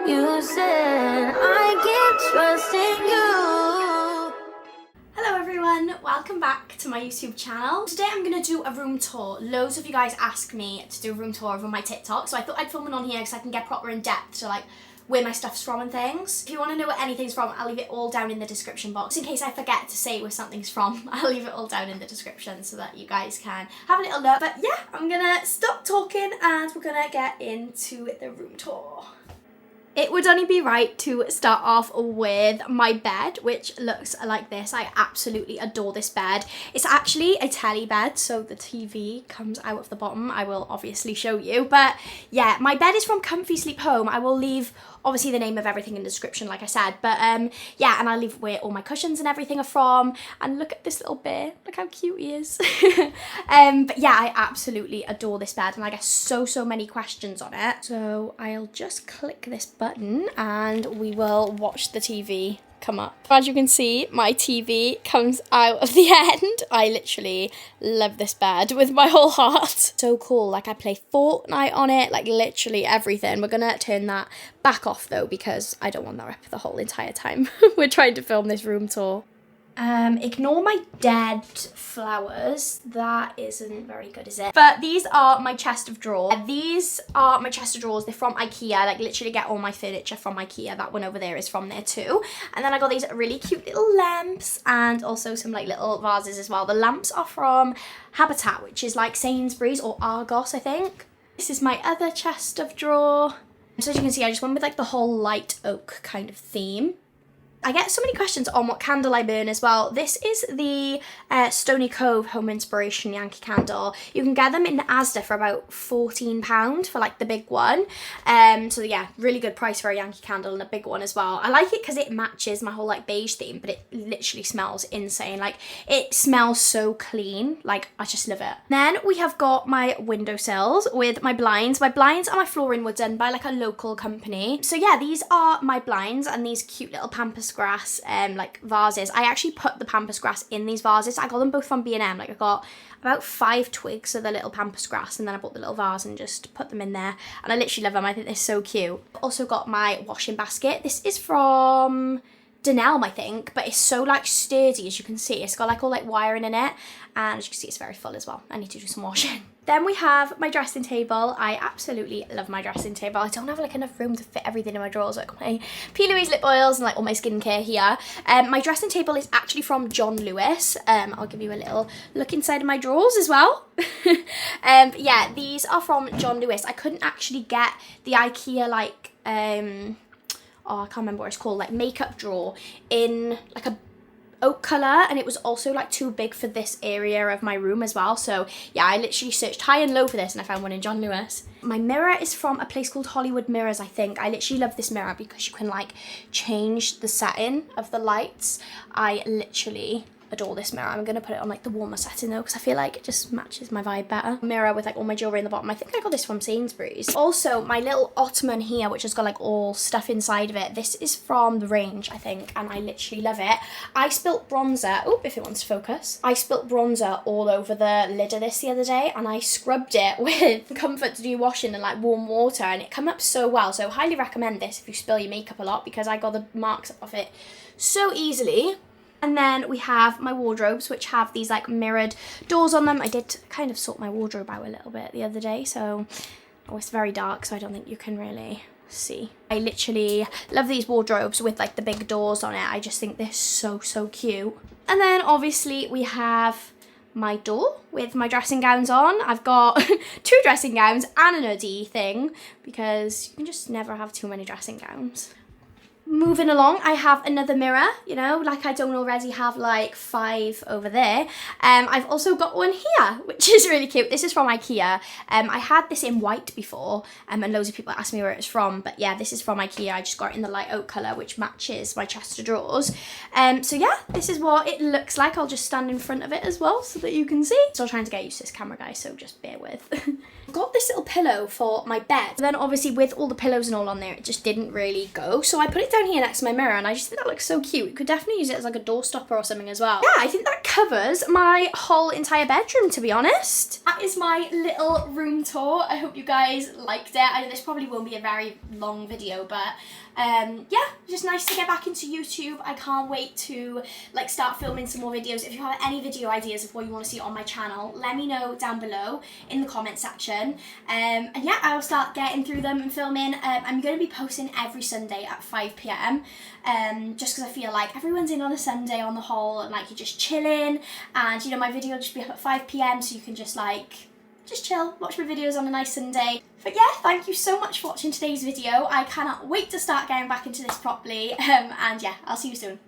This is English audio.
You said I keep trusting you. Hello everyone, welcome back to my YouTube channel. Today I'm going to do a room tour. Loads of you guys asked me to do a room tour over my TikTok, so I thought I'd film it on here because I can get proper in depth to like where my stuff's from and things. If you want to know where anything's from, I'll leave it all down in the description box. In case I forget to say where something's from, I'll leave it all down in the description so that you guys can have a little look. But yeah, I'm gonna stop talking and we're gonna get into the room tour. It would only be right to start off with my bed, which looks like this. I absolutely adore this bed. It's actually a telly bed, so the TV comes out of the bottom. I will obviously show you. But yeah, my bed is from Comfysleephome. I will leave obviously the name of everything in the description, like I said. But yeah, and I'll leave where all my cushions and everything are from. And look at this little bear. Look how cute he is. But yeah, I absolutely adore this bed and I get so many questions on it. So I'll just click this button and we will watch the TV come up. As you can see, my TV comes out of the end. I literally love this bed with my whole heart. So cool, like I play Fortnite on it, like literally everything. We're gonna turn that back off though because I don't want that up the whole entire time we're trying to film this room tour. Ignore my dead flowers. That isn't very good, is it? But these are my chest of drawers. These are my chest of drawers. They're from Ikea. Like literally get all my furniture from Ikea. That one over there is from there too. And then I got these really cute little lamps and also some like little vases as well. The lamps are from Habitat, which is like Sainsbury's or Argos, I think. This is my other chest of drawer. So as you can see, I just went with like the whole light oak kind of theme. I get so many questions on what candle I burn as well. This is the Stony Cove Home Inspiration Yankee candle. You can get them in Asda for about £14 for like the big one. So yeah, really good price for a Yankee candle and a big one as well. I like it because it matches my whole like beige theme, but it literally smells insane. Like it smells so clean. Like I just love it. Then we have got my windowsills with my blinds. My blinds and my flooring were done by like a local company. So yeah, these are my blinds and these cute little Pampas grass like vases. I actually put the Pampas grass in these vases. I got them both from B&M. Like I got about 5 twigs of the little Pampas grass and then I bought the little vase and just put them in there and I literally love them. I think they're so cute. Also got my washing basket. This is from Dunelm, I think, but it's so like sturdy, as you can see. It's got like all like wiring in it and as you can see it's very full as well. I need to do some washing. Then we have my dressing table. I absolutely love my dressing table. I don't have like enough room to fit everything in my drawers. Like my P. Louise lip oils and like all my skincare here. My dressing table is actually from John Lewis. I'll give you a little look inside of my drawers as well. Yeah, these are from John Lewis. I couldn't actually get the Ikea like oh, I can't remember what it's called, like makeup drawer in like a oak colour, and it was also like too big for this area of my room as well. So yeah, I literally searched high and low for this and I found one in John Lewis. My mirror is from a place called Hollywood Mirrors, I think. I literally love this mirror because you can like change the setting of the lights. I literally adore this mirror. I'm gonna put it on like the warmer setting though because I feel like it just matches my vibe better. Mirror with like all my jewelry in the bottom. I think I got this from Sainsbury's. Also my little Ottamon here, which has got like all stuff inside of it. This is from the range, I think, and I literally love it. I spilt bronzer. Oh, if it wants to focus. I spilt bronzer all over the lid of this the other day and I scrubbed it with Comfort to do washing and like warm water and it came up so well. So highly recommend this if you spill your makeup a lot because I got the marks off it so easily. And then we have my wardrobes, which have these like mirrored doors on them. I did kind of sort my wardrobe out a little bit the other day, so it's very dark, so I don't think you can really see. I literally love these wardrobes with like the big doors on it. I just think they're so cute. And then obviously we have my door with my dressing gowns on. I've got 2 dressing gowns and an hoodie thing because you can just never have too many dressing gowns. Moving along, I have another mirror, you know, like I don't already have like 5 over there. I've also got one here, which is really cute. This is from Ikea. I had this in white before, and loads of people asked me where it was from, but yeah, this is from Ikea. I just got it in the light oak colour, which matches my chest of drawers. So yeah, this is what it looks like. I'll just stand in front of it as well so that you can see. Still trying to get used to this camera, guys, so just bear with. I've got this little pillow for my bed. But then obviously with all the pillows and all on there, it just didn't really go. So I put it down here next to my mirror and I just think that looks so cute. You could definitely use it as like a door stopper or something as well. Yeah, I think that covers my whole entire bedroom, to be honest. That is my little room tour. I hope you guys liked it. I know this probably won't be a very long video, but yeah, just nice to get back into YouTube. I can't wait to like start filming some more videos. If you have any video ideas of what you want to see on my channel, let me know down below in the comment section. And yeah, I will start getting through them and filming. I'm going to be posting every Sunday at 5 p.m. Just because I feel like everyone's in on a Sunday on the whole, and like you're just chilling, and you know, my video will just be up at 5 p.m. so you can just like just chill, watch my videos on a nice Sunday. But yeah, thank you so much for watching today's video. I cannot wait to start getting back into this properly. And yeah, I'll see you soon.